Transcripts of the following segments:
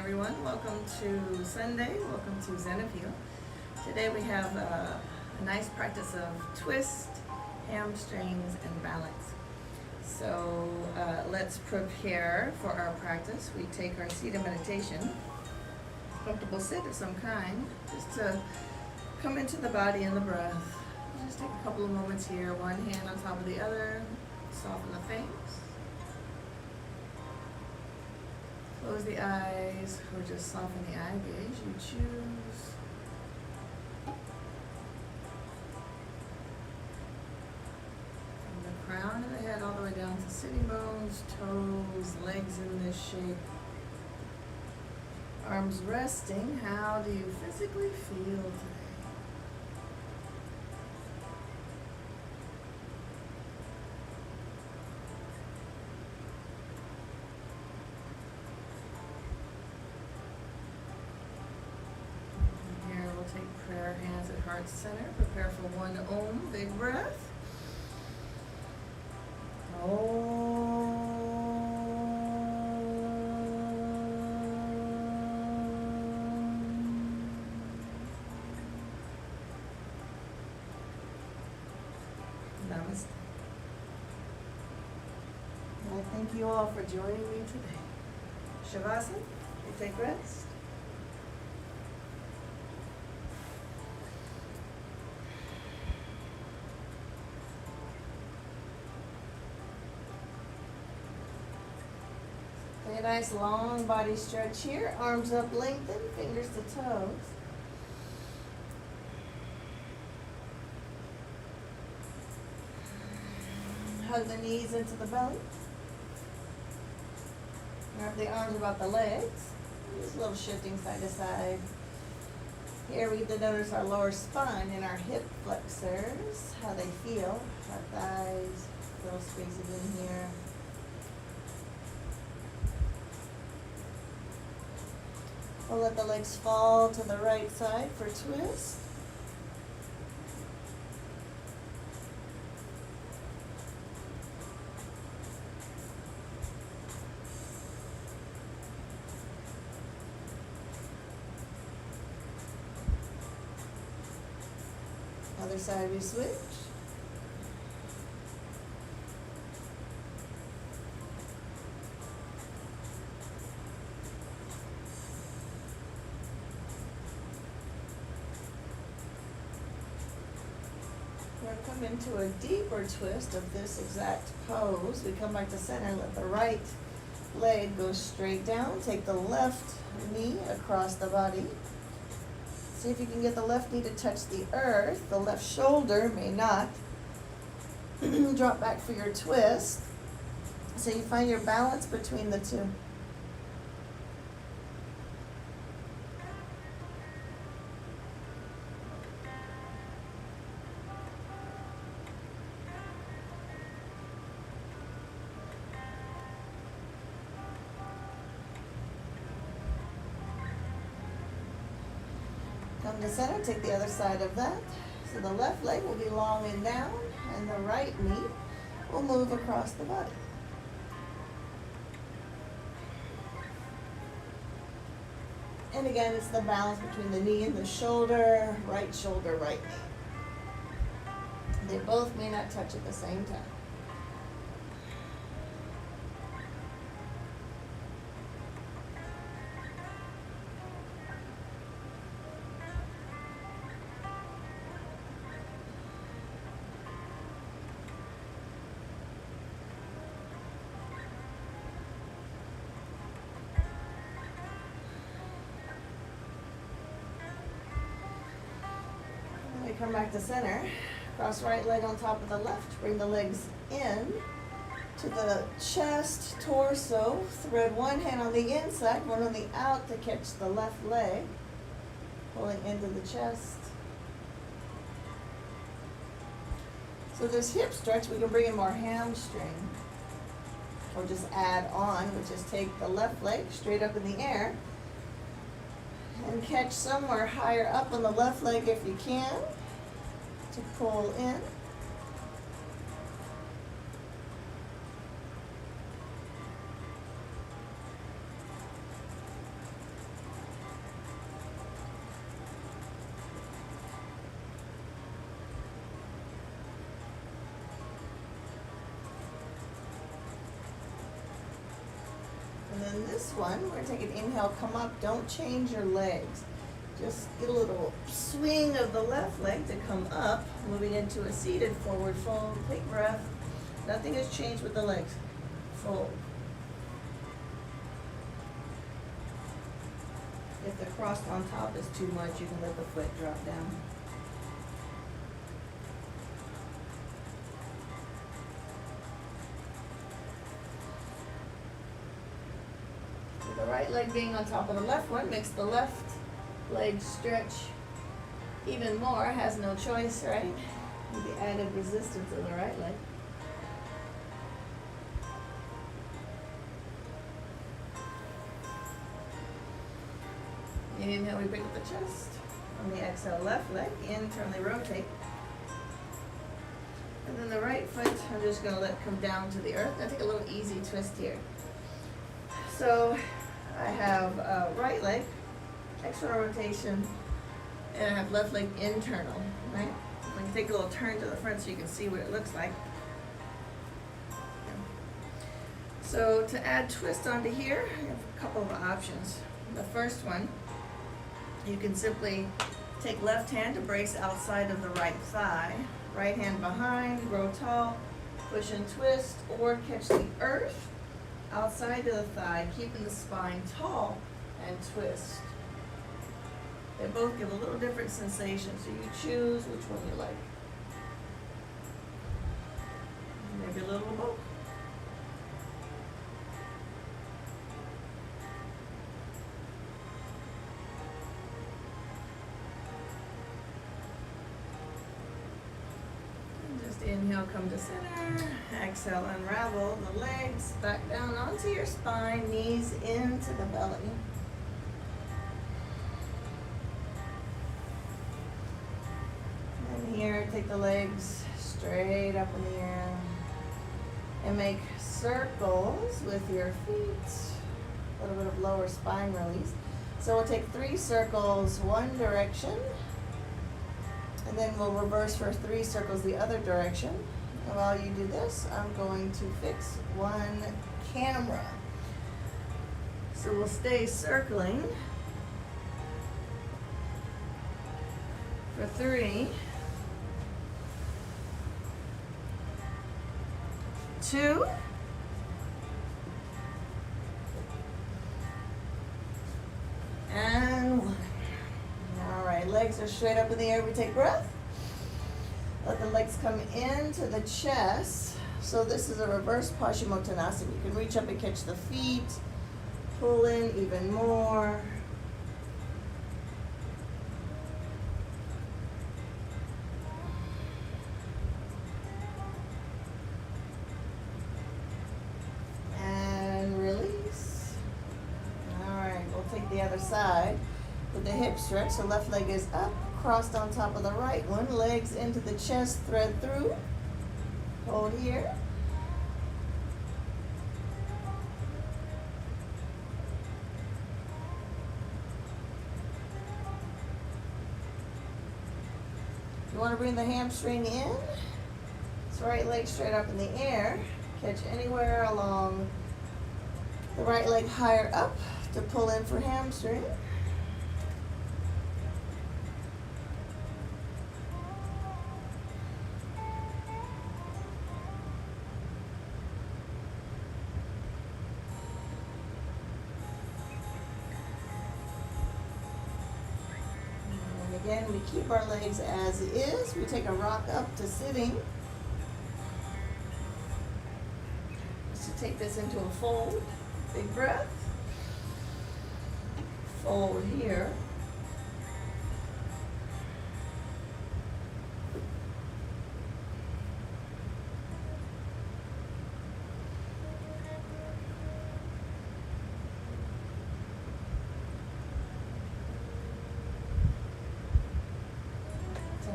everyone. Welcome to Sunday. Welcome to Zen and Peale. Today we have a nice practice of twist, hamstrings, and balance. So let's prepare for our practice. We take our seated meditation, comfortable sit of some kind, just to come into the body and the breath. Just take a couple of moments here, one hand on top of the other, soften the face. Close the eyes, or just soften the eye gaze, you choose. From the crown of the head all the way down to sitting bones, toes, legs in this shape. Arms resting. How do you physically feel today? Take prayer hands at heart center. Prepare for one Om. Big breath. Om. Namaste. And I thank you all for joining me today. Shavasana. You take rest. A nice long body stretch here. Arms up, lengthen, fingers to toes. Hug the knees into the belly. Wrap the arms about the legs. Just a little shifting side to side. Here we get to notice our lower spine and our hip flexors, how they feel. Our thighs, little spaces in here. We'll let the legs fall to the right side for twist. Other side we switch. Come into a deeper twist of this exact pose. We come back to center, let the right leg go straight down. Take the left knee across the body. See if you can get the left knee to touch the earth. The left shoulder may not. Drop back for your twist. So you find your balance between the two. Come to center, take the other side of that. So the left leg will be long and down, and the right knee will move across the body. And again, it's the balance between the knee and the shoulder, right knee. They both may not touch at the same time. Come back to center. Cross right leg on top of the left. Bring the legs in to the chest, torso. Thread one hand on the inside, one on the out to catch the left leg. Pulling into the chest. So this hip stretch, we can bring in more hamstring. Or just add on, which is take the left leg straight up in the air. And catch somewhere higher up on the left leg if you can. To pull in. then this one, we're gonna take an inhale, come up, don't change your legs. Just get a little swing of the left leg to come up, moving into a seated forward fold. Take breath. Nothing has changed with the legs. Fold. If the cross on top is too much, you can let the foot drop down. With the right leg being on top of the left one, makes the left leg stretch even more. Has no choice, right? With the added resistance of the right leg. Inhale, we pick up the chest. On the exhale, left leg, internally rotate. And then the right foot, I'm just going to let come down to the earth. I take a little easy twist here. So I have right leg, external rotation, and I have left leg internal, right? I can take a little turn to the front so you can see what it looks like. So to add twist onto here, I have a couple of options. The first one, you can simply take left hand to brace outside of the right thigh, right hand behind, grow tall, push and twist, or catch the earth outside of the thigh, keeping the spine tall, and twist. They both give a little different sensation, so you choose which one you like. Maybe a little of both. Inhale, come to center. Exhale, unravel the legs back down onto your spine, knees into the belly. And here, take the legs straight up in the air and make circles with your feet. A little bit of lower spine release. So we'll take 3 circles one direction. And then we'll reverse for 3 circles the other direction. And while you do this, I'm going to fix one camera. So we'll stay circling for 3, 2, and 1. All right, legs are straight up in the air. We take breath. Let the legs come into the chest. So this is a reverse Paschimottanasana. You can reach up and catch the feet, pull in even more. And release. All right, we'll take the other side. With the hip stretch, so left leg is up, crossed on top of the right one, legs into the chest, thread through, hold here. You want to bring the hamstring in, so right leg straight up in the air, catch anywhere along the right leg higher up to pull in for hamstring. Again, we keep our legs as is. We take a rock up to sitting. Just to take this into a fold. Big breath. Fold here.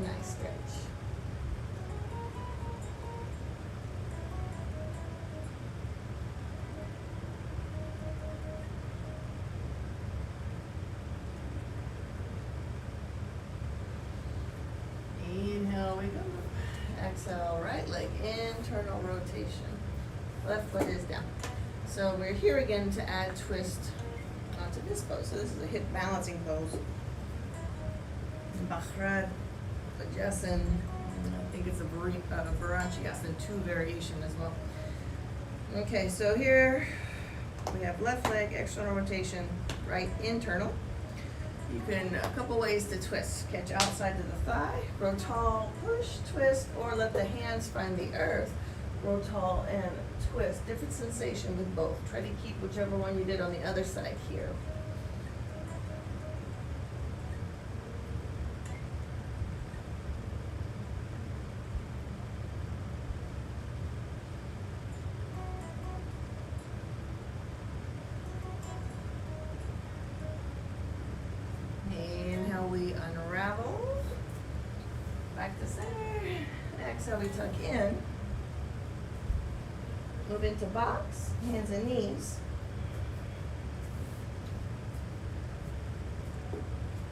Nice stretch. Inhale, we go. Exhale, right leg, internal rotation. Left foot is down. So we're here again to add twist onto this pose. So this is a hip balancing pose. Bhakrad, Vajasan, I think it's a Varanchiasan 2 variation as well. Okay, so here we have left leg, external rotation, right internal. You can, a couple ways to twist. Catch outside to the thigh, grow tall, push, twist, or let the hands find the earth. Grow tall and twist. Different sensation with both. Try to keep whichever one you did on the other side here. Inhale, we unravel. Back to center. Exhale, we tuck in. Move into box, hands and knees.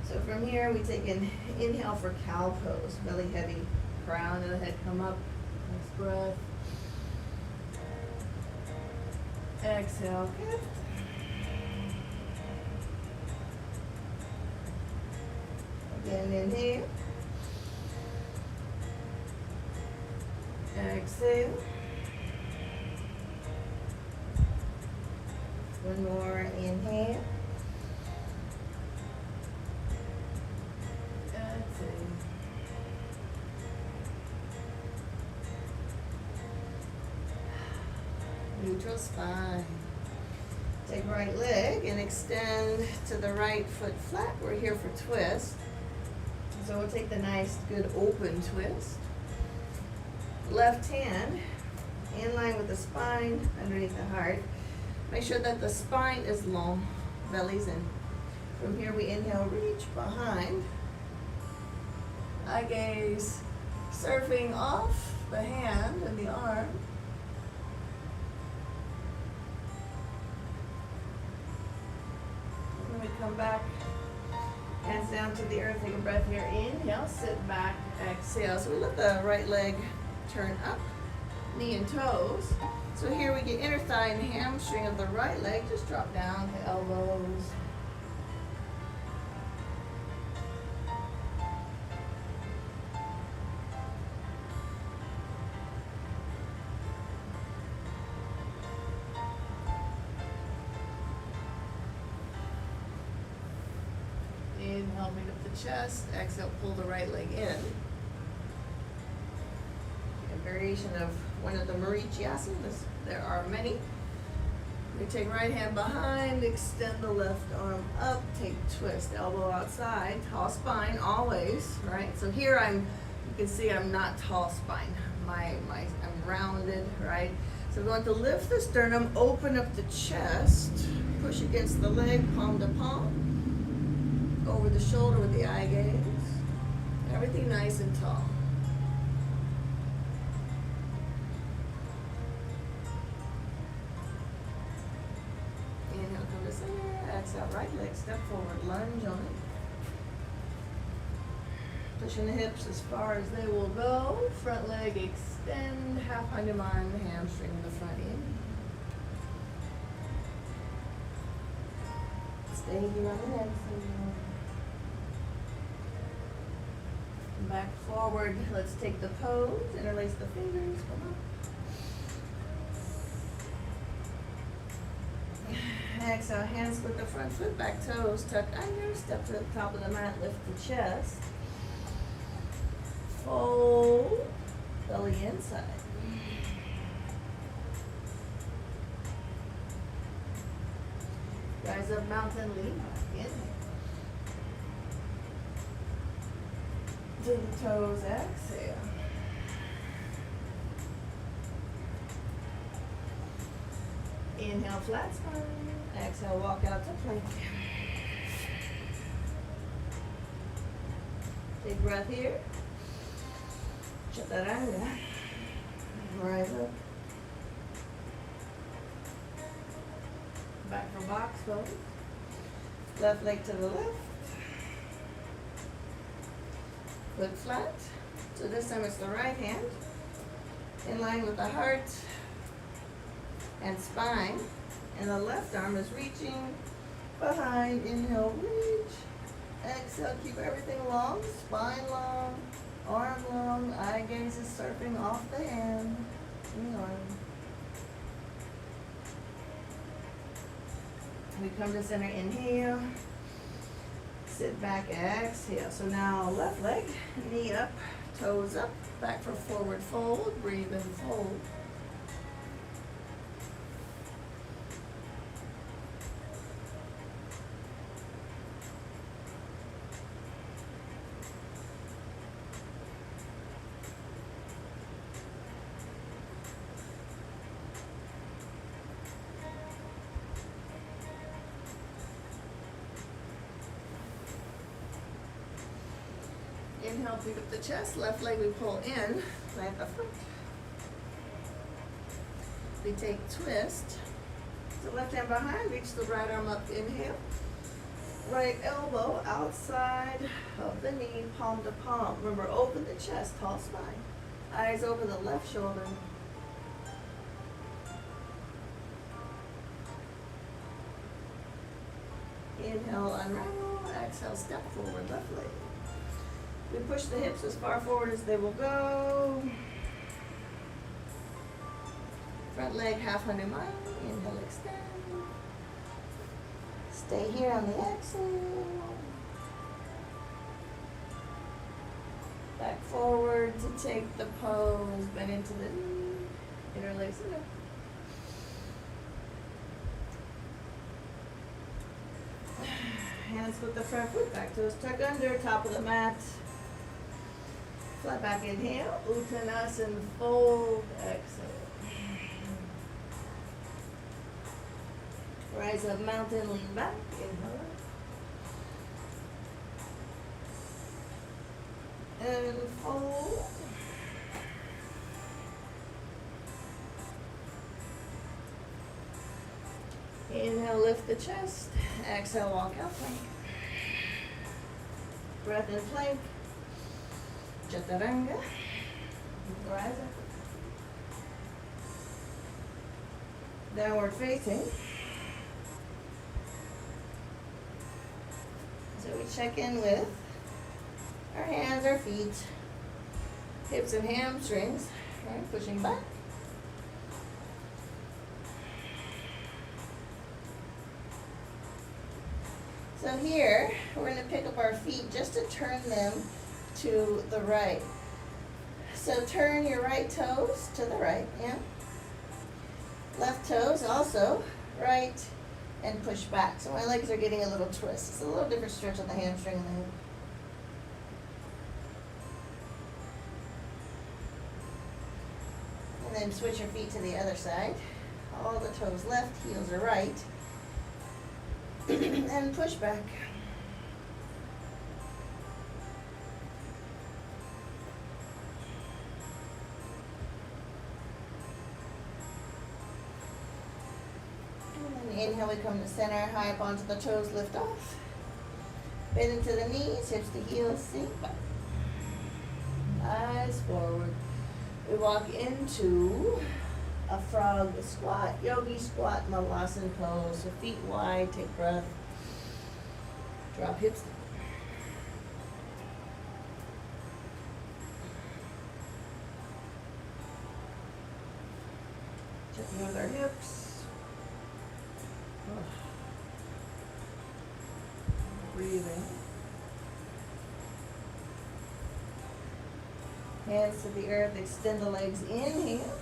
So from here, we take an inhale for cow pose, belly heavy, crown of the head come up. Next breath. Exhale, lift. Again, inhale. Exhale. One more inhale. Exhale. Neutral spine. Take right leg and extend to the right foot flat. We're here for twist. So we'll take the nice, good open twist. Left hand in line with the spine, underneath the heart. Make sure that the spine is long, belly's in. From here we inhale, reach behind. Eye gaze surfing off the hand and the arm. When we come back, hands down to the earth, take a breath here. Inhale, sit back, exhale. So we let the right leg turn up, knee and toes. So here we get inner thigh and hamstring of the right leg. Just drop down to elbows. Inhale, bring up the chest. Exhale, pull the right leg in. A variation of one of the Marichiasanas. There are many. We take right hand behind, extend the left arm up, take twist, elbow outside, tall spine always, right? So here you can see I'm not tall spine. I'm rounded, right? So we're going to lift the sternum, open up the chest, push against the leg, palm to palm, over the shoulder with the eye gaze. Everything nice and tall. Inhale, come to center. Exhale, right leg, step forward, lunge on it. Pushing the hips as far as they will go. Front leg extend, half Hanuman, hamstring the front in. Stay here on the exhale. Back forward, let's take the pose, interlace the fingers, come on. Exhale, hands with the front foot, back toes, tuck under, step to the top of the mat, lift the chest. Fold, belly inside. Rise up, mountain, lean back, inhale. To the toes, exhale. Inhale, flat spine. Exhale, walk out to plank. Take breath here. Chaturanga. Rise up. Back for box pose. Left leg to the left. Foot flat. So this time it's the right hand. In line with the heart and spine. And the left arm is reaching behind. Inhale, reach. Exhale, keep everything long, spine long, arm long, eye gaze is surfing off the hand, the arm. We come to center, inhale, sit back, exhale. So now left leg, knee up, toes up, back for forward fold, breathe and fold. Inhale, pick up the chest, left leg we pull in, plant the foot. We take twist. So left hand behind, reach the right arm up, inhale. Right elbow outside of the knee, palm to palm. Remember, open the chest, tall spine. Eyes over the left shoulder. Inhale, unravel, exhale, step forward, left leg. We push the hips as far forward as they will go. Front leg, half Hanumanasan. Inhale, extend. Stay here on the exhale. Back forward to take the pose, bend into the knee. Interlace it up. Hands with the front foot, back toes tuck under, top of the mat. Flat back, inhale, Uttanasana, fold, exhale. Rise up, mountain, lean back, inhale. And fold. Inhale, lift the chest. Exhale, walk out plank. Breath in plank. Chaturanga. Rise up. Downward facing. So we check in with our hands, our feet, hips and hamstrings, right? Pushing back. So here, we're going to pick up our feet just to turn them to the right. So turn your right toes to the right, yeah? Left toes also, right, and push back. So my legs are getting a little twist. It's a little different stretch on the hamstring and the hip. And then switch your feet to the other side. All the toes left, heels are right. And push back. And then inhale, we come to center, high up onto the toes, lift off. Bend into the knees, hips to heels, sink back. Eyes forward. We walk into a frog squat, Yogi Squat, Namaste pose. So feet wide, take breath. Drop hips down. Checking with our hips. Breathing. Hands to the earth, extend the legs, inhale.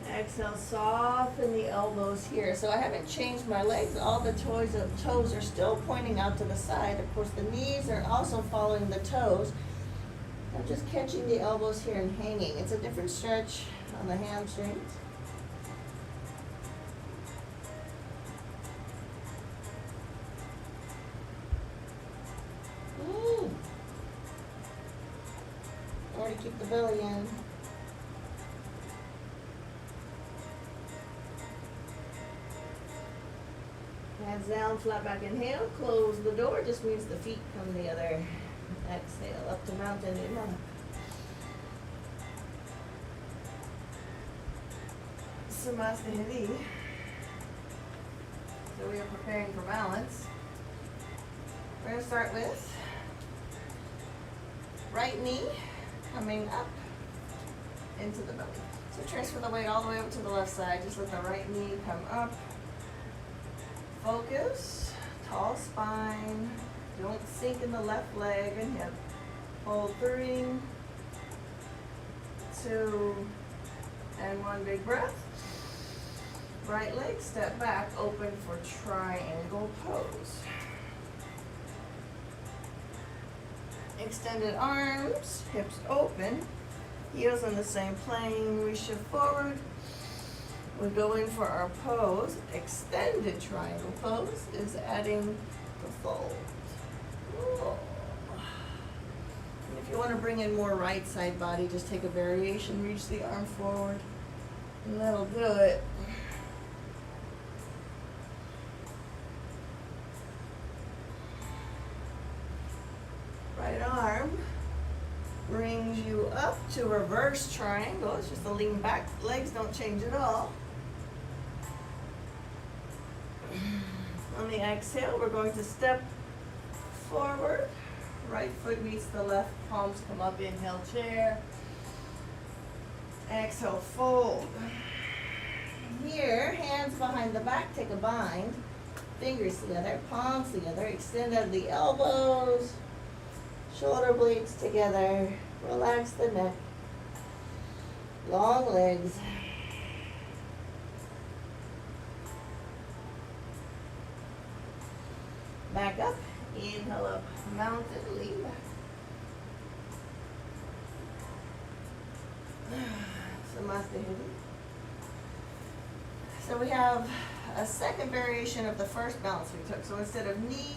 Exhale, soften the elbows here. So I haven't changed my legs. All the toes are still pointing out to the side. Of course, the knees are also following the toes. I'm just catching the elbows here and hanging. It's a different stretch on the hamstrings. Or to keep the belly in. Hands down, flat back, inhale, close the door, just means the feet come the other. Exhale, up to mountain, inhale. Namaste. So we are preparing for balance. We're going to start with right knee coming up into the belly. So transfer the weight all the way over to the left side. Just let the right knee come up. Focus, tall spine. Don't sink in the left leg and hip. Hold 3, 2, and 1 big breath. Right leg, step back, open for triangle pose. Extended arms, hips open, heels in the same plane. We shift forward. We go in for our pose. Extended triangle pose is adding the fold. Whoa. And if you want to bring in more right side body, just take a variation, reach the arm forward, and that'll do it. Right arm brings you up to reverse triangle. It's just a lean back. Legs don't change at all. On the exhale, we're going to step forward. Right foot meets the left, palms come up, inhale, chair. Exhale, fold. Here, hands behind the back, take a bind. Fingers together, palms together, extend out the elbows. Shoulder blades together. Relax the neck. Long legs. Back up. Inhale up. Mountain. Lean back. Namaste. So we have a second variation of the first balance we took. So instead of knee,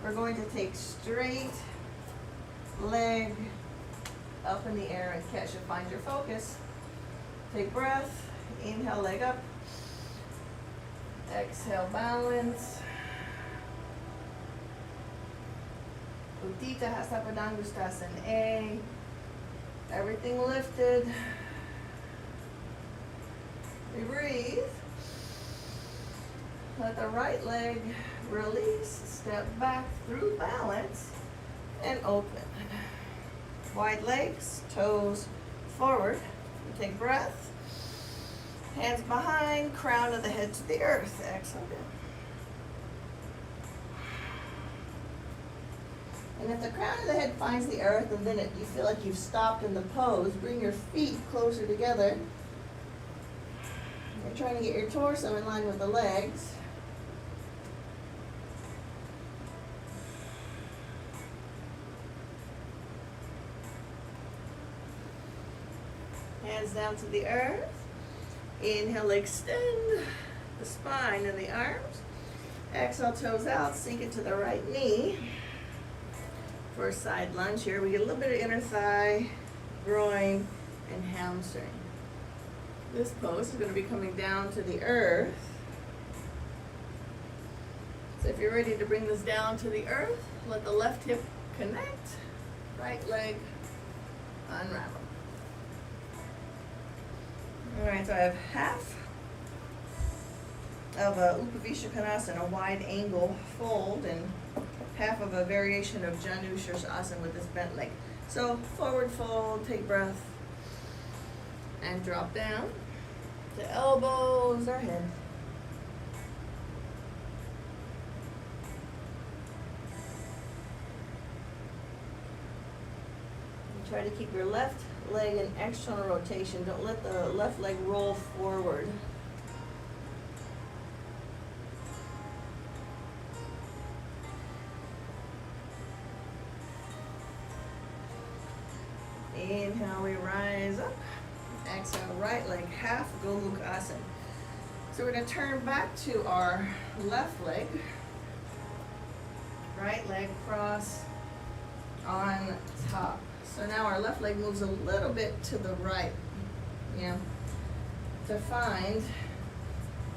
we're going to take straight leg up in the air and catch it. Find your focus. Take breath. Inhale, leg up. Exhale, balance. Uttita Hasta Padangustasana A. Everything lifted. We breathe. Let the right leg release. Step back through balance and open. Wide legs, toes forward. Take breath. Hands behind, crown of the head to the earth. Exhale down. And if the crown of the head finds the earth and then you feel like you've stopped in the pose, bring your feet closer together. You're trying to get your torso in line with the legs. Hands down to the earth. Inhale, extend the spine and the arms. Exhale, toes out, sink into the right knee. For a side lunge here, we get a little bit of inner thigh, groin, and hamstring. This pose is going to be coming down to the earth. So if you're ready to bring this down to the earth, let the left hip connect, right leg unravel. All right, so I have half of a Upavishkanasana, a wide angle fold, and half of a variation of Janu Shirsasana with this bent leg. So forward fold, take breath, and drop down. The elbows are head. And try to keep your left leg in external rotation. Don't let the left leg roll forward. Inhale, we rise up. Exhale, right leg half, Gomukhasana. So we're going to turn back to our left leg. Right leg cross on top. So now our left leg moves a little bit to the right. Yeah. To find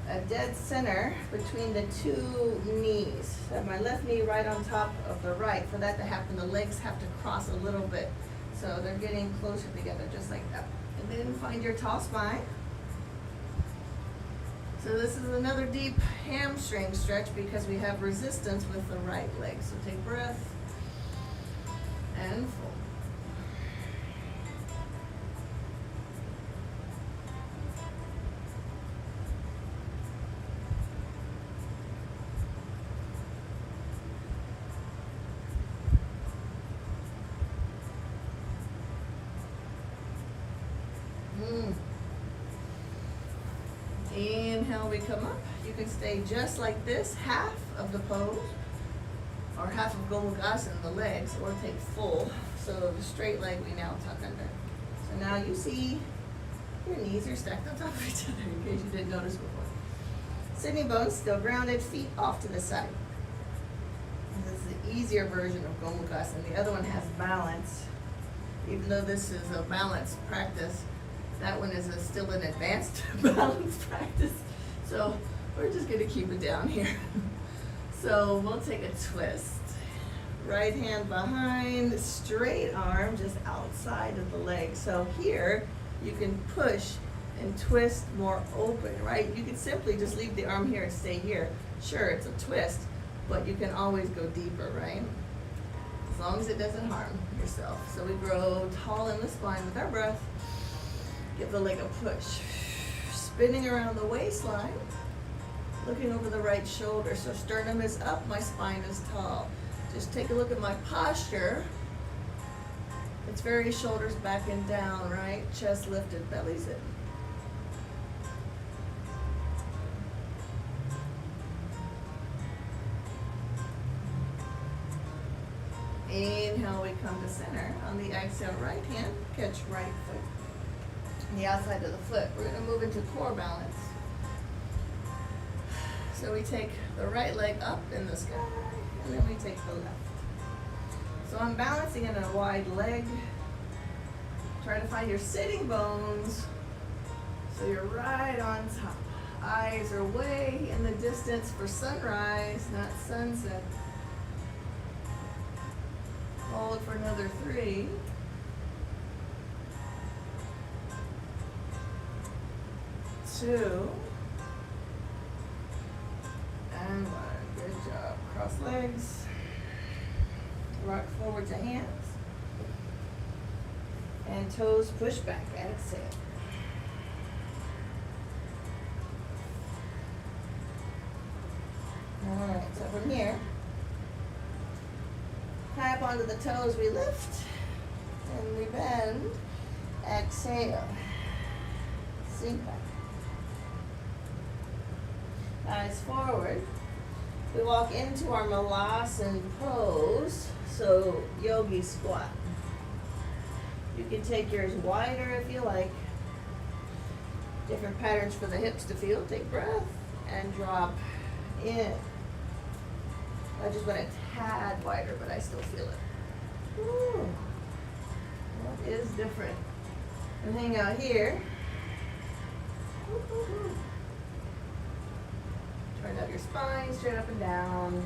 a dead center between the two knees. So I have my left knee right on top of the right. For that to happen, the legs have to cross a little bit. So they're getting closer together, just like that. And then find your tall spine. So this is another deep hamstring stretch because we have resistance with the right leg. So take breath and fold. Inhale, we come up. You can stay just like this, half of the pose, or half of Gomukhana, the legs, or take full. So the straight leg we now tuck under. So now you see your knees are stacked on top of each other, in case you didn't notice before. Sitting bones still grounded, feet off to the side. This is the easier version of Gomukhana. The other one has balance. Even though this is a balance practice, that one is still an advanced balance practice. So we're just gonna keep it down here. So we'll take a twist. Right hand behind, straight arm just outside of the leg. So here you can push and twist more open, right? You can simply just leave the arm here and stay here. Sure, it's a twist, but you can always go deeper, right? As long as it doesn't harm yourself. So we grow tall in the spine with our breath. Give the leg a push. Spinning around the waistline, looking over the right shoulder. So sternum is up, my spine is tall. Just take a look at my posture. It's very shoulders back and down, right? Chest lifted, belly's in. Inhale, we come to center. On the exhale, right hand, catch right foot. The outside of the foot. We're going to move into core balance. So we take the right leg up in the sky, and then we take the left. So I'm balancing in a wide leg. Try to find your sitting bones so you're right on top. Eyes are way in the distance for sunrise, not sunset. Hold for another 3. 2, and 1. Good job. Cross legs. Rock forward to hands. And toes push back. Exhale. Alright, so from here, high up onto the toes, we lift and we bend. Exhale. Sink back. Eyes forward. We walk into our Malasan pose, so Yogi Squat. You can take yours wider if you like. Different patterns for the hips to feel. Take breath and drop in. I just went a tad wider, but I still feel it. Ooh. That is different. And hang out here. Ooh. Turn up your spine, straight up and down.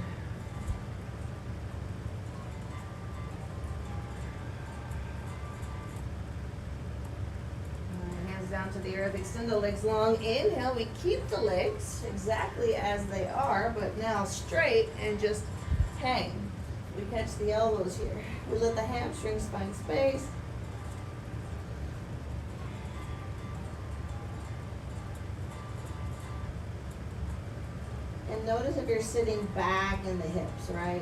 Hands down to the earth, extend the legs long. Inhale, we keep the legs exactly as they are, but now straight and just hang. We catch the elbows here. We let the hamstrings find space. And notice if you're sitting back in the hips, right?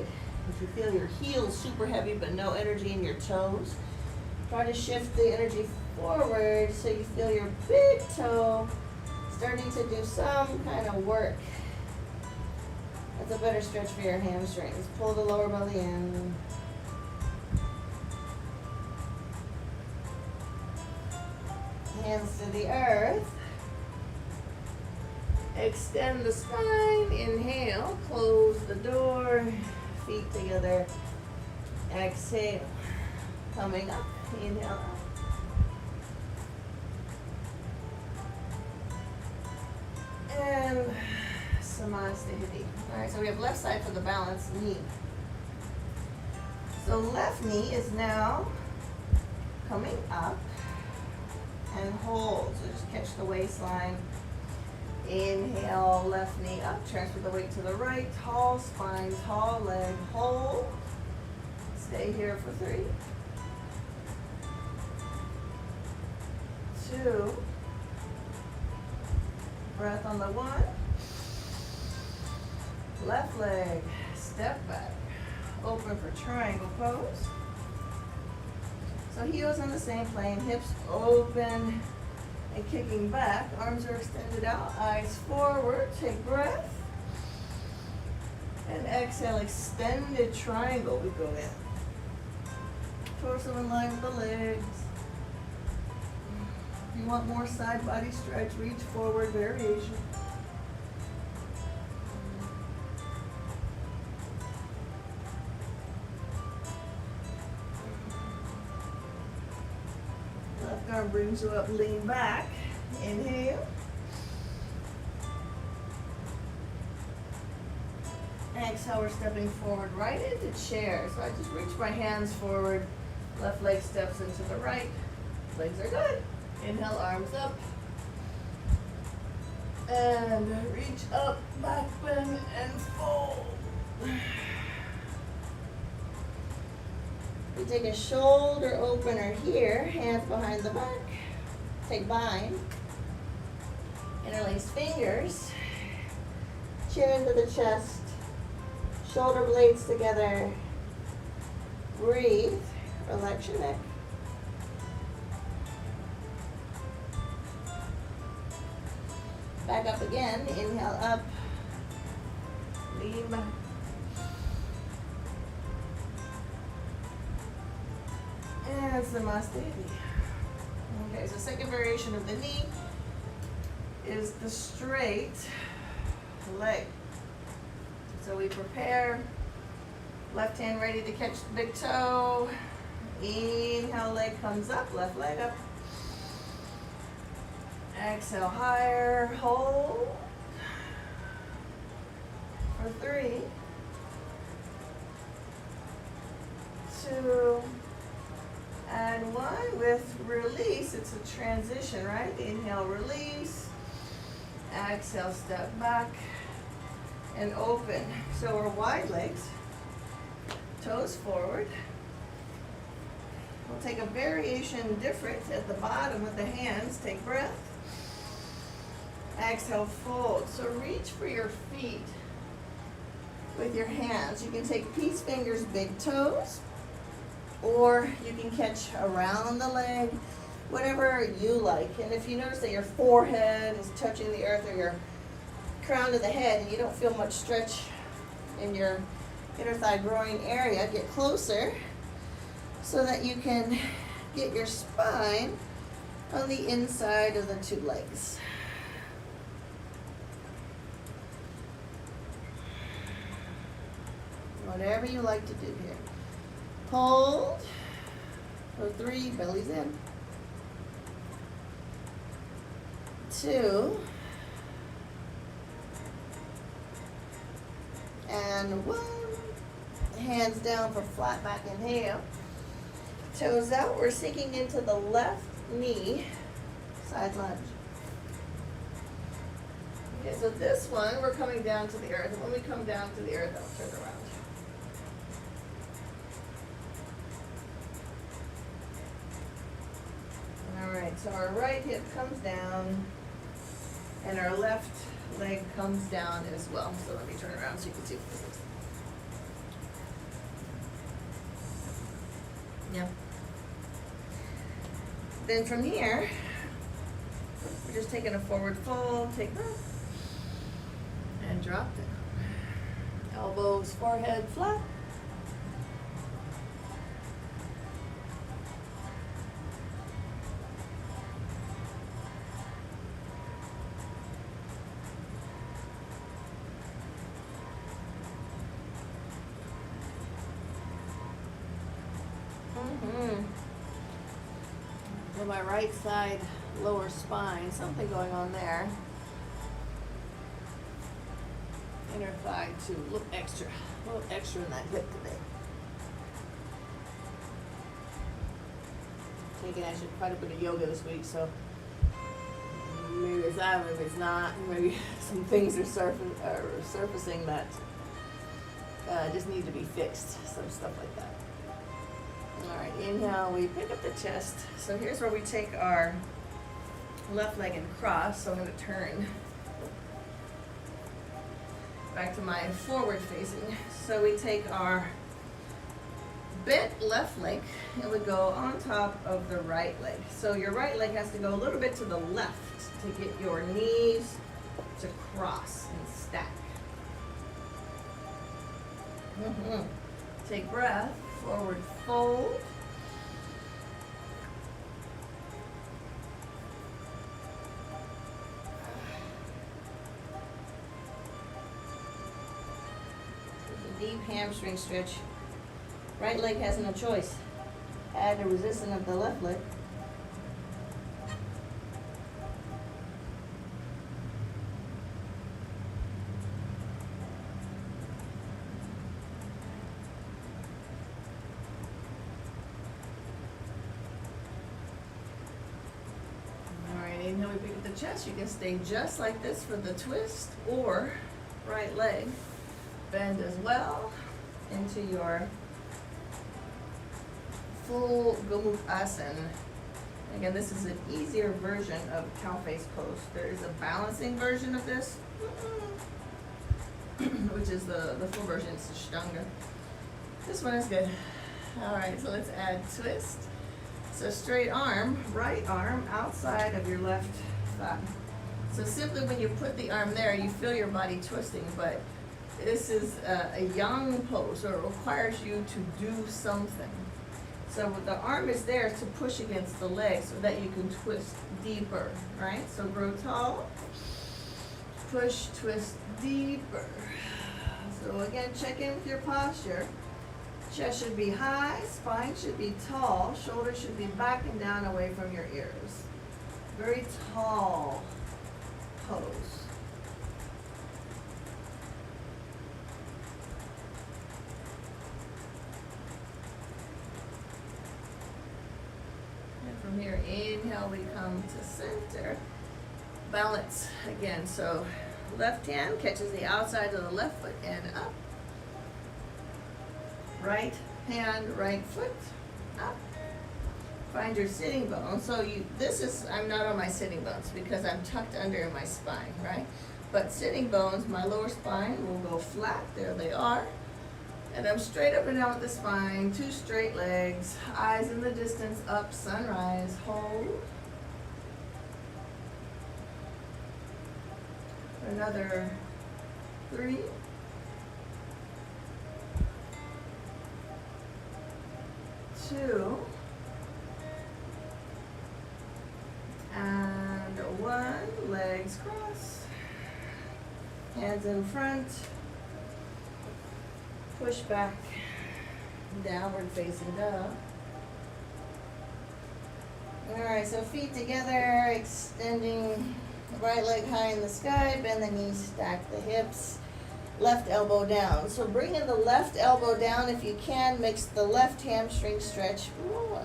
If you feel your heels super heavy but no energy in your toes, try to shift the energy forward so you feel your big toe starting to do some kind of work. That's a better stretch for your hamstrings. Pull the lower belly in. Hands to the earth. Extend the spine, inhale, close the door, feet together, exhale, coming up, inhale up. And Namaste. All right, so we have left side for the balance knee. So left knee is now coming up and hold, so just catch the waistline. Inhale, left knee up, transfer the weight to the right, tall spine, tall leg, hold. Stay here for 3, 2, breath on the 1, left leg, step back, open for triangle pose. So heels on the same plane, hips open and kicking back, arms are extended out, eyes forward, take breath. And exhale, extended triangle, we go in. Torso in line with the legs. If you want more side body stretch, reach forward, variation. Left arm brings you up, lean back. Inhale. Exhale, we're stepping forward right into chair. So I just reach my hands forward. Left leg steps into the right. Legs are good. Inhale, arms up. And reach up, back bend, and fold. We take a shoulder opener here, hands behind the back. Take bind. Interlace fingers. Chin into the chest. Shoulder blades together. Breathe. Relax your neck. Back up again. Inhale up. Lean back. And Namaste. Okay, so second variation of the knee is the straight leg. So we prepare, left hand ready to catch the big toe. Inhale, leg comes up, left leg up. Exhale, higher, hold. For 3, 2, and 1. With release, it's a transition, right? Inhale, release. Exhale, step back and open. So we're wide legs, toes forward. We'll take a variation different at the bottom with the hands. Take breath. Exhale, fold. So reach for your feet with your hands. You can take peace fingers, big toes, or you can catch around the leg, whatever you like. And if you notice that your forehead is touching the earth or your crown of the head and you don't feel much stretch in your inner thigh groin area, get closer so that you can get your spine on the inside of the 2 legs. Whatever you like to do here. Hold for 3, belly's in. 2, and 1. Hands down for flat back inhale. Toes out, we're sinking into the left knee, side lunge. Okay, so this one, we're coming down to the earth. And when we come down to the earth, I'll turn around. All right, so our right hip comes down, and our left leg comes down as well. So let me turn around so you can see what this is. Yeah. Then from here, we're just taking a forward fold, take breath, and drop down. Elbows, forehead flat. So my right side lower spine, something going on there. Inner thigh too, look extra, a little extra in that hip today. Taking actually quite a bit of yoga this week, so maybe it's that, maybe it's not. Maybe some things are surfacing that just need to be fixed. Some stuff like that. All right, inhale, we pick up the chest. So here's where we take our left leg and cross. So I'm going to turn back to my forward facing. So we take our bent left leg and we go on top of the right leg. So your right leg has to go a little bit to the left to get your knees to cross and stack. Take breath, forward fold. Deep hamstring stretch. Right leg has no choice. Add the resistance of the left leg. Alright, inhale, we pick up the chest. You can stay just like this for the twist, or right leg bend as well into your full Hanumanasan. Again, this is an easier version of cow face pose. There is a balancing version of this, which is the full version. It's Ashtanga. This one is good. All right, so let's add twist. So straight arm, right arm outside of your left thigh. So simply when you put the arm there, you feel your body twisting, but this is a yang pose, so it requires you to do something. So the arm is there to push against the leg so that you can twist deeper, right? So grow tall, push, twist deeper. So again, check in with your posture. Chest should be high, spine should be tall, shoulders should be back and down away from your ears. Very tall pose. From here, inhale, we come to center. Balance again. So left hand catches the outside of the left foot and up. Right hand, right foot, up. Find your sitting bone. So I'm not on my sitting bones because I'm tucked under in my spine, right? But sitting bones, my lower spine will go flat. There they are. And I'm straight up and down with the spine, two straight legs, eyes in the distance, up, sunrise, hold. Another 3. 2. And 1. Legs cross. Hands in front. Push back, downward facing dog. All right, so feet together, extending the right leg high in the sky, bend the knees, stack the hips, left elbow down. So bringing the left elbow down if you can, makes the left hamstring stretch more.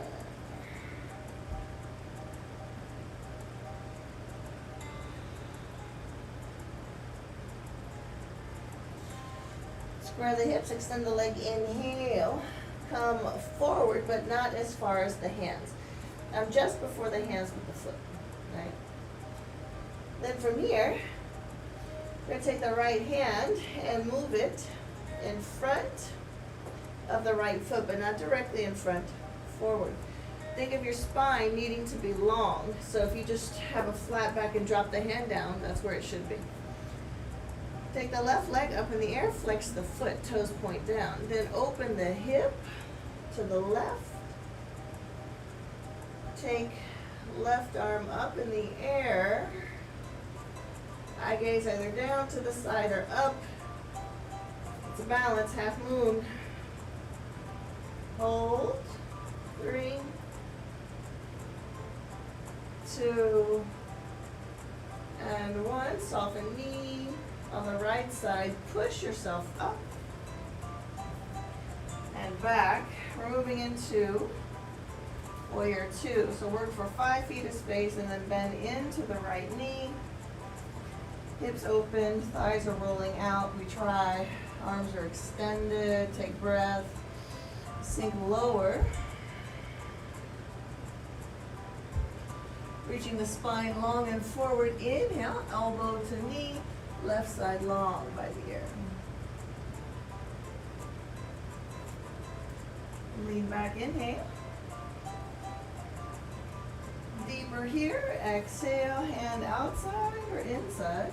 Square the hips, extend the leg, inhale, come forward, but not as far as the hands. I'm just before the hands with the foot, right? Then from here, we're going to take the right hand and move it in front of the right foot, but not directly in front, forward. Think of your spine needing to be long, so if you just have a flat back and drop the hand down, that's where it should be. Take the left leg up in the air, flex the foot, toes point down. Then open the hip to the left. Take left arm up in the air. Eye gaze either down to the side or up. It's a balance, half moon. Hold. 3, 2, and 1. Soften knee. On the right side, push yourself up and back. We're moving into Warrior two. So work for 5 feet of space and then bend into the right knee. Hips open, thighs are rolling out. We try. Arms are extended. Take breath. Sink lower. Reaching the spine long and forward. Inhale, elbow to knee. Left side long by the ear. Lean back, inhale. Deeper here, exhale, hand outside or inside.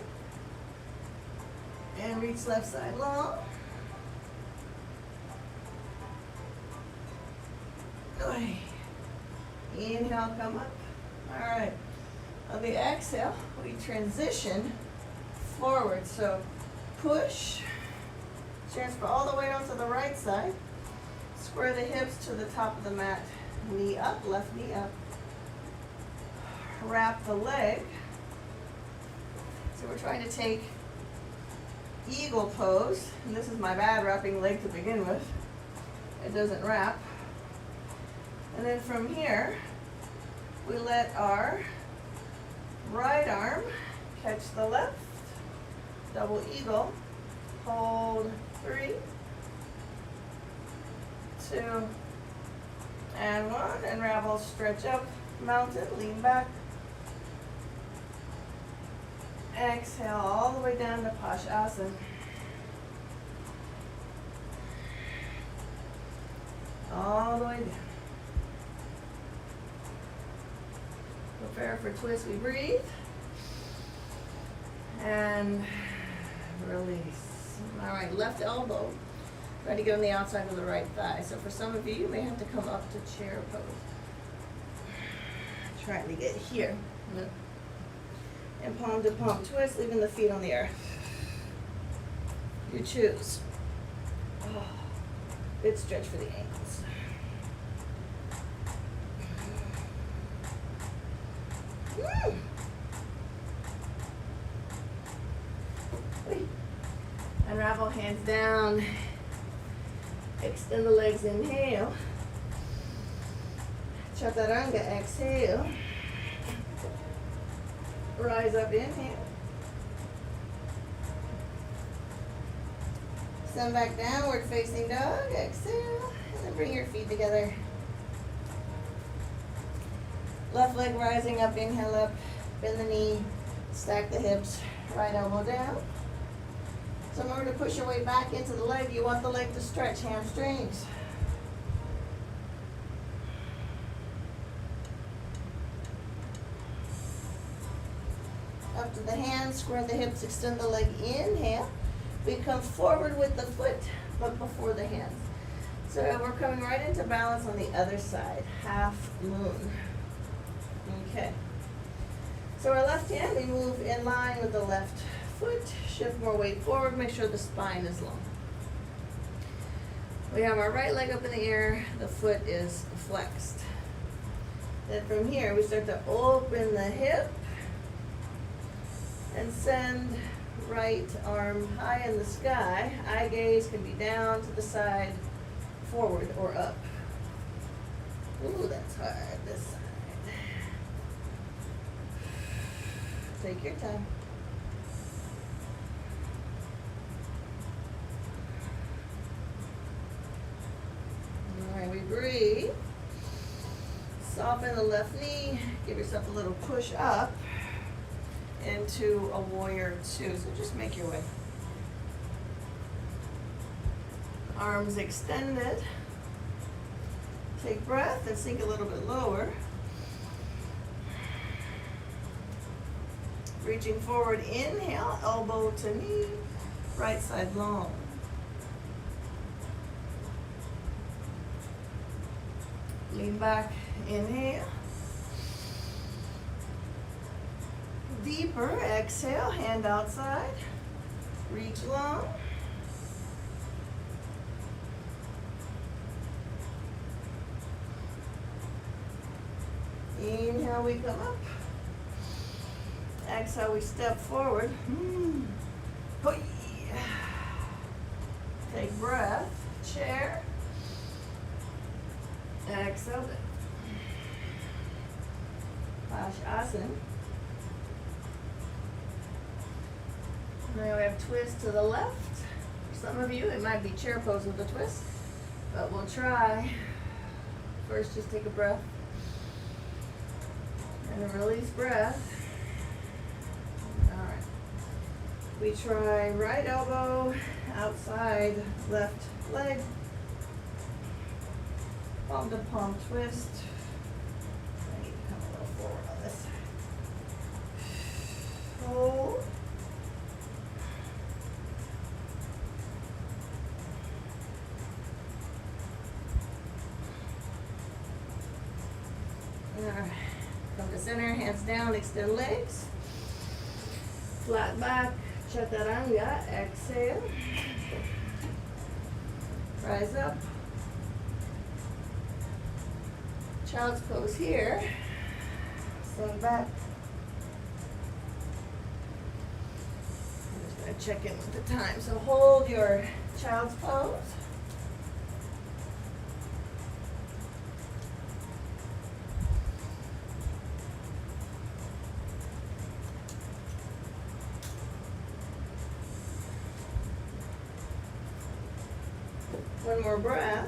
And reach left side long. Inhale, come up. All right. On the exhale, we transition forward. So push, transfer all the way onto the right side. Square the hips to the top of the mat. Knee up, left knee up. Wrap the leg. So we're trying to take eagle pose. And this is my bad wrapping leg to begin with. It doesn't wrap. And then from here, we let our right arm catch the left. Double eagle. Hold 3, 2, and 1. Unravel, stretch up, mountain, lean back. Exhale all the way down to Pashasan. All the way down. Prepare for twist. We breathe. And release. All right, left elbow. Try to get on the outside of the right thigh. So for some of you, you may have to come up to chair pose. Trying to get here. And palm to palm twist, leaving the feet on the earth. You choose. Oh, good stretch for the ankles. Woo! Unravel, hands down. Extend the legs, inhale. Chaturanga, exhale. Rise up, inhale. Send back downward facing dog, exhale. And then bring your feet together. Left leg rising up, inhale up. Bend the knee, stack the hips, right elbow down. So in order to push your way back into the leg, you want the leg to stretch, hamstrings. Up to the hands, square the hips, extend the leg, inhale. We come forward with the foot, but before the hands. So we're coming right into balance on the other side, half moon. Okay. So our left hand, we move in line with the left foot, shift more weight forward, make sure the spine is long. We have our right leg up in the air, the foot is flexed. Then from here, we start to open the hip and send right arm high in the sky. Eye gaze can be down to the side, forward or up. Ooh, that's hard, this side. Take your time. All right, we breathe. Soften the left knee. Give yourself a little push up into a warrior two. So just make your way. Arms extended. Take breath and sink a little bit lower. Reaching forward, inhale, elbow to knee, right side long. Lean back, inhale. Deeper, exhale, hand outside. Reach long. Inhale, we come up. Exhale, we step forward. Take breath, chair. Exhale. Asan. Now we have twist to the left. For some of you, it might be chair pose with a twist, but we'll try. First, just take a breath and release breath. All right. We try right elbow outside left leg. Palm to palm twist. I need to come a little forward on this. Hold. Alright. Come to center, hands down, extend legs. Flat back, chaturanga, exhale. Rise up. Child's pose here. Stand back. I'm just going to check in with the time. So hold your child's pose. One more breath.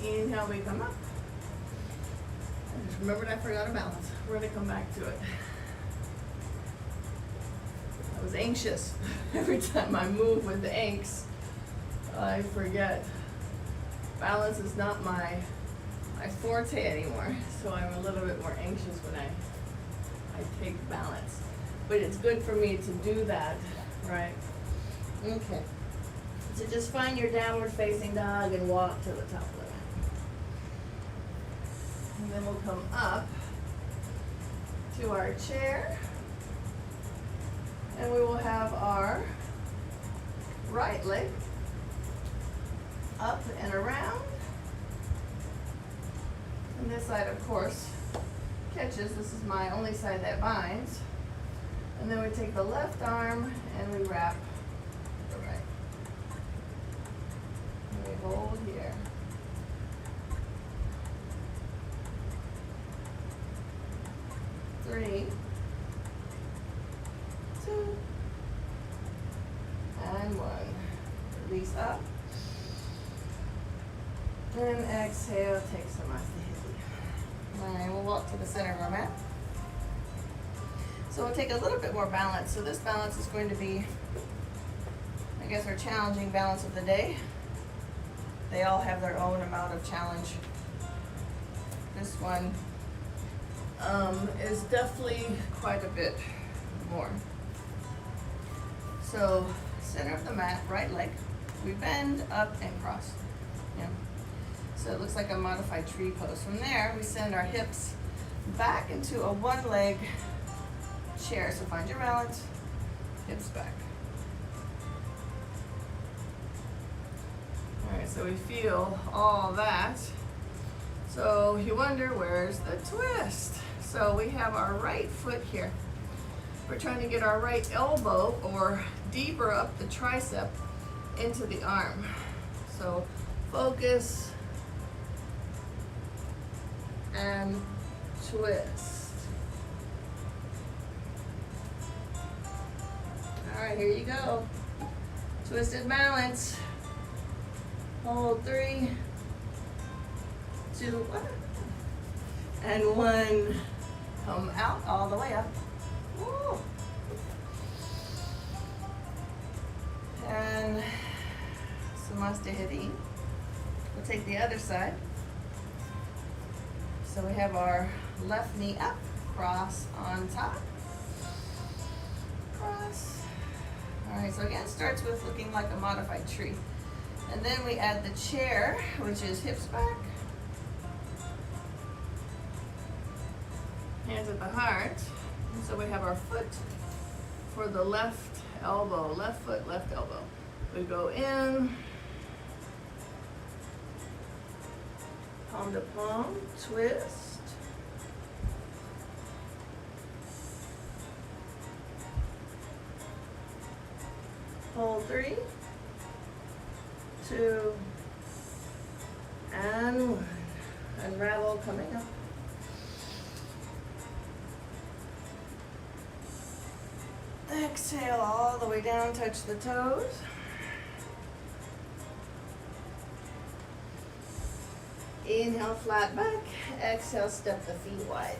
Inhale, we come up. I just remembered I forgot to balance. We're going to come back to it. I was anxious. Every time I move with the angst, I forget. Balance is not my forte anymore, so I'm a little bit more anxious when I take balance. But it's good for me to do that, right? Okay. So just find your downward facing dog and walk to the top of the mat. And then we'll come up to our chair. And we will have our right leg up and around. And this side, of course, catches. This is my only side that binds. And then we take the left arm and we wrap the right. And we hold here. Three, two, and one. Release up. And exhale, take some Namaste. And we'll walk to the center of our mat. So we'll take a little bit more balance. So this balance is going to be, I guess, our challenging balance of the day. They all have their own amount of challenge. This one is definitely quite a bit more. So center of the mat, right leg. We bend up and cross. Yeah. So it looks like a modified tree pose. From there, we send our hips back into a one-leg chair. So find your balance, hips back. All right, so we feel all that. So you wonder, where's the twist? So we have our right foot here. We're trying to get our right elbow or deeper up the tricep into the arm. So focus and twist. All right, here you go. Twisted balance. Hold 3, 2, 1, and 1. Come out all the way up. Woo. And Namaste. We'll take the other side. So we have our left knee up, cross on top, cross. All right, so again, starts with looking like a modified tree. And then we add the chair, which is hips back, hands at the heart. And so we have our foot for the left elbow, left foot, left elbow. We go in, palm to palm, twist. Hold 3, 2, and 1. Unravel coming up. Exhale all the way down, touch the toes. Inhale, flat back. Exhale, step the feet wide.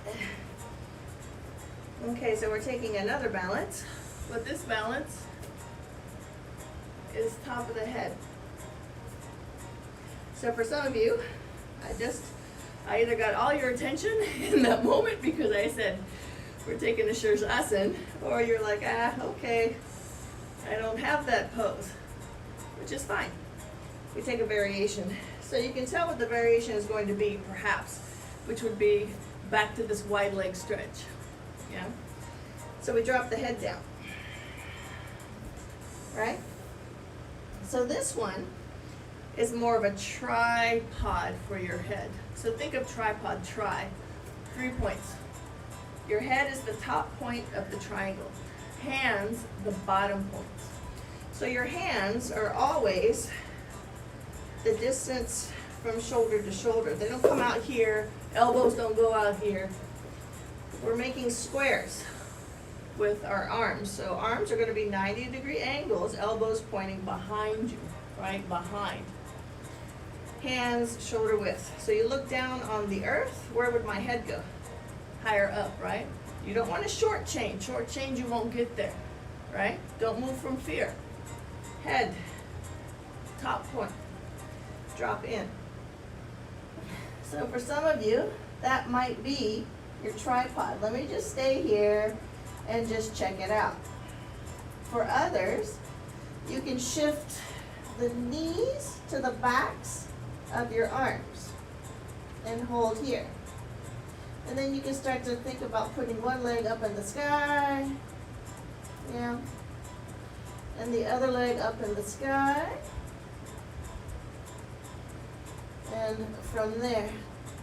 Okay, so we're taking another balance, but this balance is top of the head. So for some of you, I either got all your attention in that moment because I said we're taking the Shirsasana, or you're like, okay, I don't have that pose, which is fine. We take a variation. So you can tell what the variation is going to be, perhaps, which would be back to this wide leg stretch. Yeah. So we drop the head down. Right? So this one is more of a tripod for your head. So think of tripod, 3 points. Your head is the top point of the triangle. Hands, the bottom points. So your hands are always the distance from shoulder to shoulder. They don't come out here, elbows don't go out here. We're making squares with our arms. So arms are going to be 90-degree angles, elbows pointing behind you, right behind. Hands shoulder width. So you look down on the earth, where would my head go? Higher up, right? You don't want to short change. Short change, you won't get there, right? Don't move from fear. Head, top point. Drop in. So for some of you, that might be your tripod. Let me just stay here and just check it out. For others, you can shift the knees to the backs of your arms and hold here. And then you can start to think about putting one leg up in the sky, yeah, and the other leg up in the sky. And from there,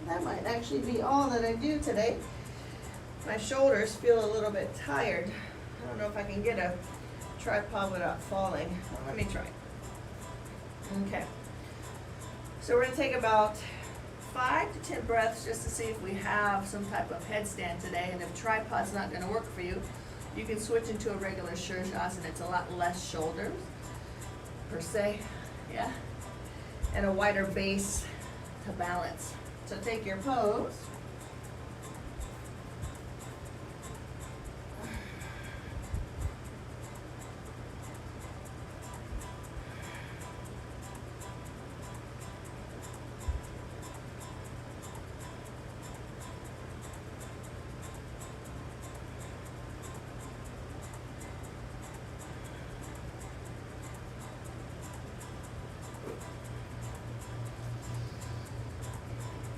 that might actually be all that I do today. My shoulders feel a little bit tired. I don't know if I can get a tripod without falling. Well, let me try. Okay. So we're going to take about 5 to 10 breaths just to see if we have some type of headstand today. And if tripod's not going to work for you, you can switch into a regular Shirsasana. It's a lot less shoulders, per se. Yeah. And a wider base to balance. So take your pose.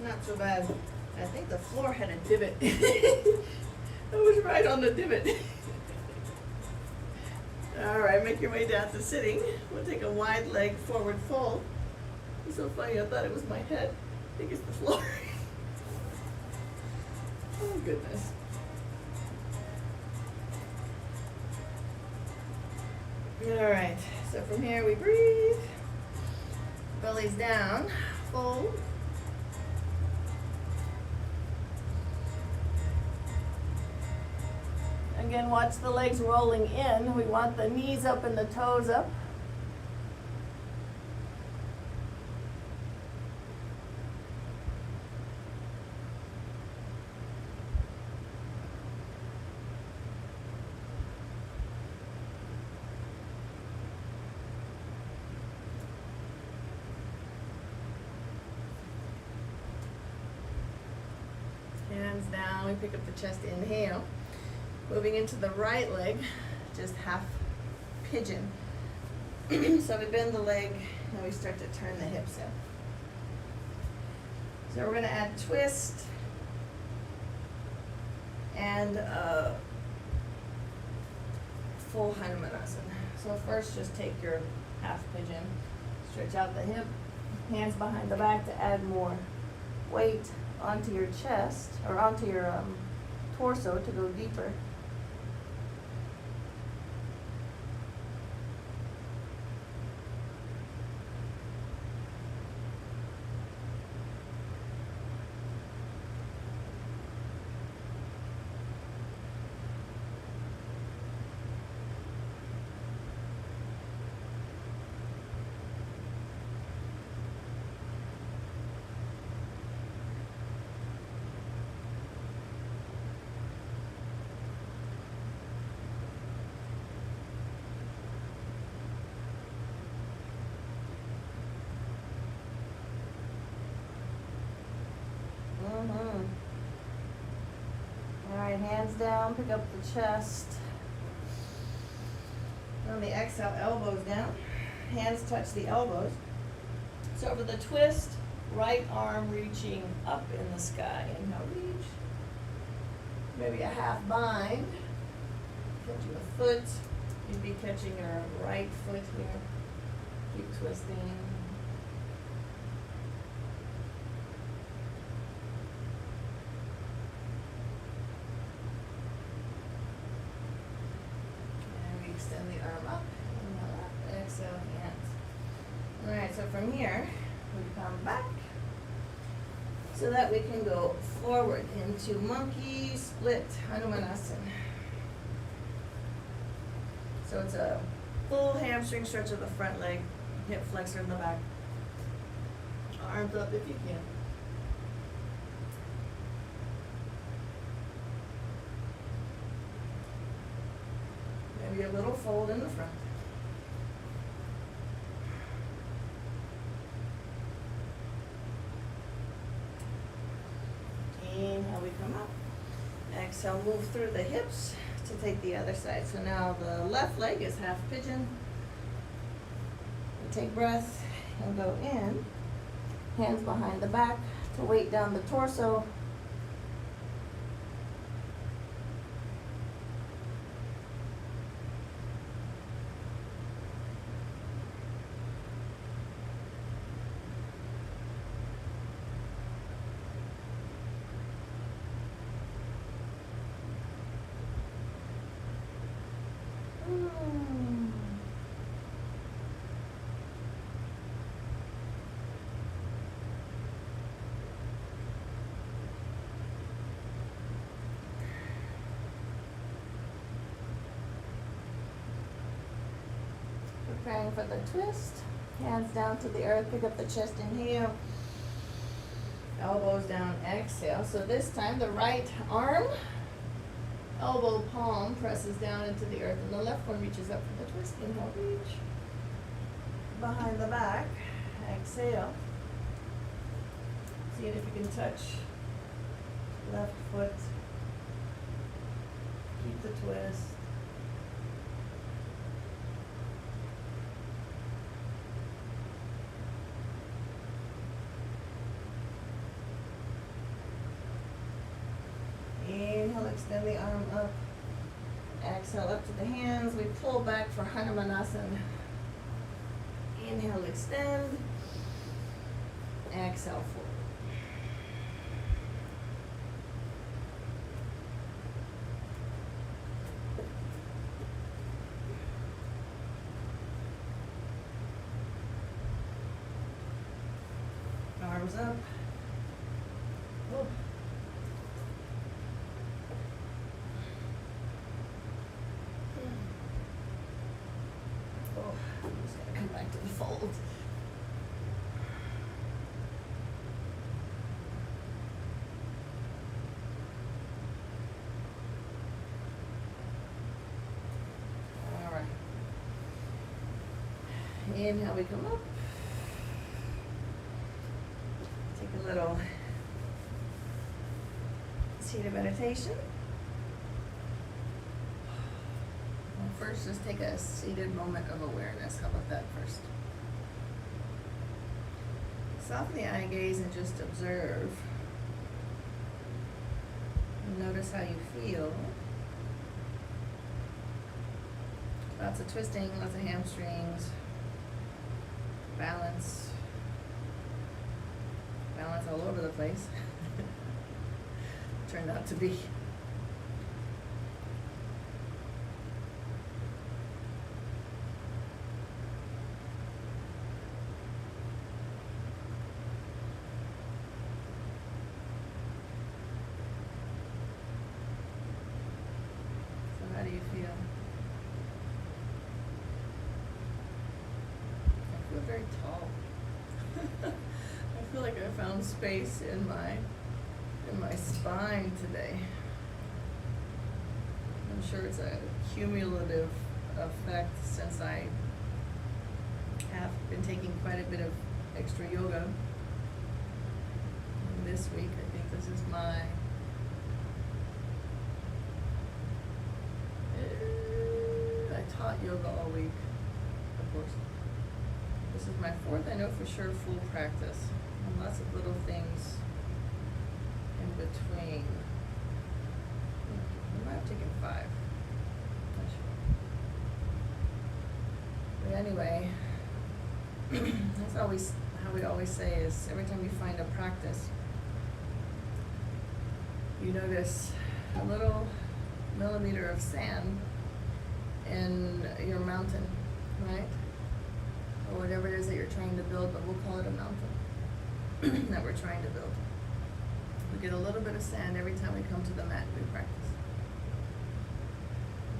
Not so bad. I think the floor had a divot. I was right on the divot. All right, make your way down to sitting. We'll take a wide leg forward fold. It's so funny, I thought it was my head. I think it's the floor. Oh, goodness. All right, so from here we breathe. Belly's down, fold. Again, watch the legs rolling in. We want the knees up and the toes up. Hands down, we pick up the chest, inhale. Moving into the right leg, just half pigeon. So we bend the leg and we start to turn the hips in. So we're going to add twist and full Hanumanasan. So first just take your half pigeon, stretch out the hip, hands behind the back to add more weight onto your chest or onto your torso to go deeper. Hands down, pick up the chest. On the exhale, elbows down. Hands touch the elbows. So for the twist, right arm reaching up in the sky. Inhale, reach. Maybe a half bind. Catching a foot. You'd be catching your right foot here. Keep twisting. And we extend the arm up. Inhale up. Exhale, hands. Alright, so from here, we come back so that we can go forward into monkey split Hanumanasan. So it's a full hamstring stretch of the front leg, hip flexor in the back. Arms up if you can. Maybe a little fold in the front. Inhale, we come up. Exhale, move through the hips to take the other side. So now the left leg is half pigeon. We take breath and go in. Hands behind the back to weight down the torso. Preparing for the twist. Hands down to the earth, pick up the chest, inhale. Elbows down, exhale. So this time the right arm, elbow palm presses down into the earth and the left one reaches up for the twist. Inhale, reach. Behind the back, exhale. See if you can touch left foot. Keep the twist. Inhale, extend the arm up. Exhale, up to the hands. We pull back for Hanumanasan. Inhale, extend. Exhale, forward. Arms up. Oh. I'm just gonna come back to the fold. All right. Inhale, we come up. Take a little seated meditation. First, just take a seated moment of awareness. How about that first? Soften the eye gaze and just observe. And notice how you feel. Lots of twisting, lots of hamstrings. Balance. Balance all over the place. Turned out to be. How do you feel? I feel very tall. I feel like I found space in my spine today. I'm sure it's a cumulative effect since I have been taking quite a bit of extra yoga. And this week, I think this is my taught yoga all week, of course. This is my fourth, I know for sure, full practice. And lots of little things in between. I might have taken 5. Not sure. But anyway, that's always how we always say is every time you find a practice, you notice a little millimeter of sand in your mountain, right? Or whatever it is that you're trying to build, but we'll call it a mountain that we're trying to build. We get a little bit of sand every time we come to the mat and we practice.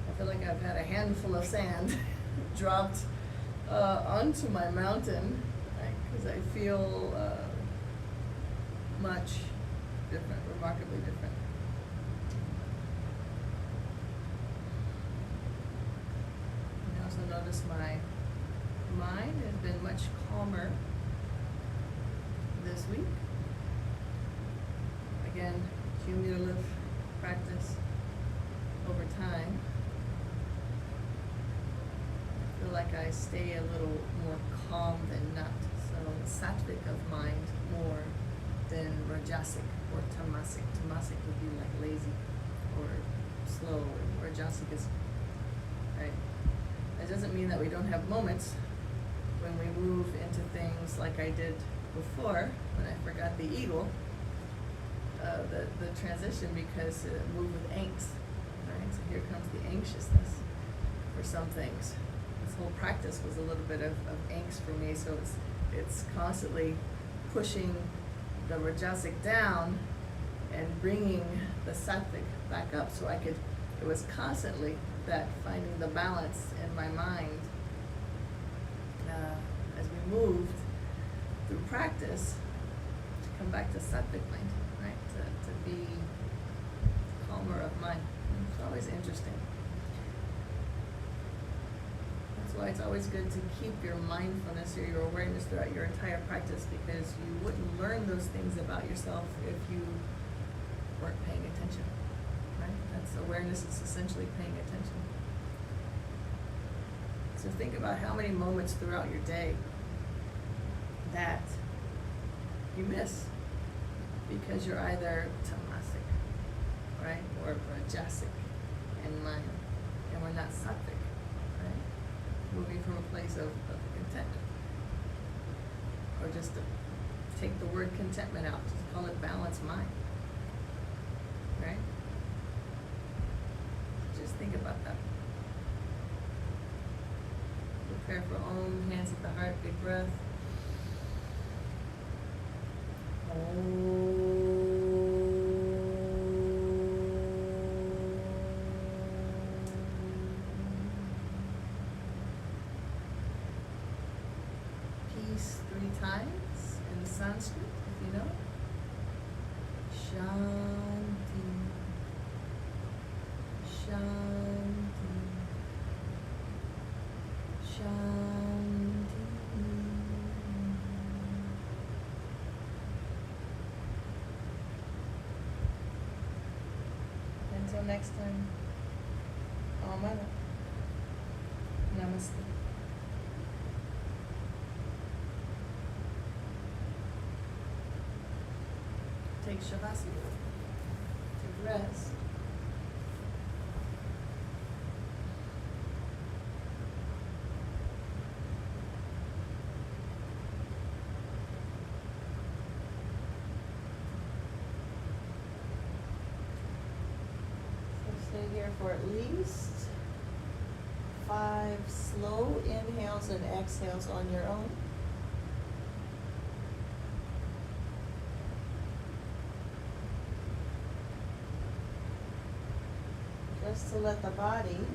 I feel like I've had a handful of sand dropped onto my mountain, right? Because I feel much different, remarkably different. I also notice my mind has been much calmer this week. Again, cumulative practice over time. I feel like I stay a little more calm than not. So sattvic of mind more than rajasic or tamasic. Tamasic would be like lazy or slow. Rajasic is, right? That doesn't mean that we don't have moments when we move into things like I did before when I forgot the eagle, the transition, because it moved with angst, right? So here comes the anxiousness for some things. This whole practice was a little bit of angst for me, so it's constantly pushing the rajasic down and bringing the sattvic back up, so it was constantly that finding the balance in my mind as we moved through practice to come back to sattvic mind, right? To be calmer of mind. It's always interesting. That's why it's always good to keep your mindfulness or your awareness throughout your entire practice, because you wouldn't learn those things about yourself if you weren't paying attention, right? That's awareness is essentially paying attention. So think about how many moments throughout your day that you miss because you're either tamasic, right, or rajasic in mind, and we're not sattvic, right? Moving from a place of content, or just to take the word contentment out, just call it balanced mind, right? Just think about that. Prepare for Om, hands at the heart, big breath. Om. Peace 3 times in Sanskrit, if you know. Shanti. Shanti. Shanti. Until next time, Namaste. Take Shavasana. Take rest. Stay here for at least 5 slow inhales and exhales on your own. Just to let the body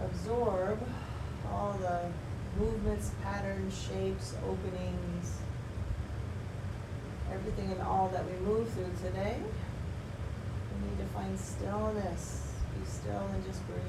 absorb all the movements, patterns, shapes, openings, everything and all that we move through today. We need to find stillness. Be still and just breathe.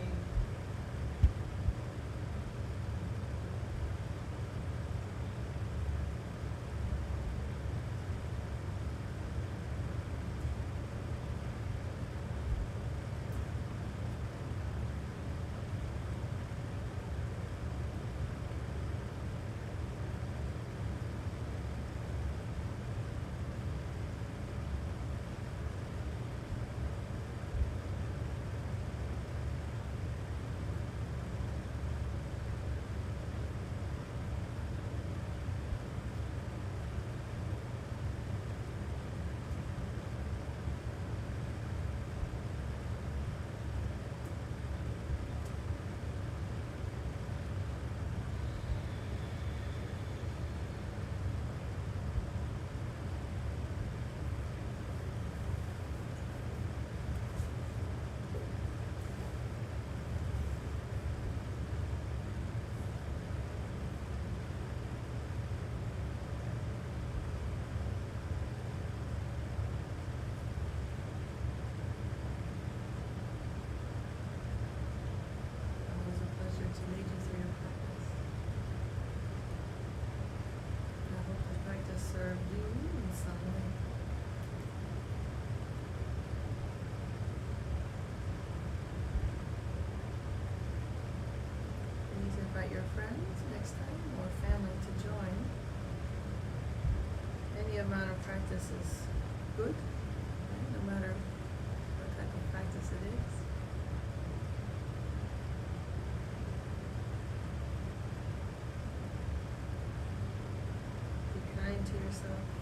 any amount of practice is good, right? No matter what type of practice it is. Be kind to yourself.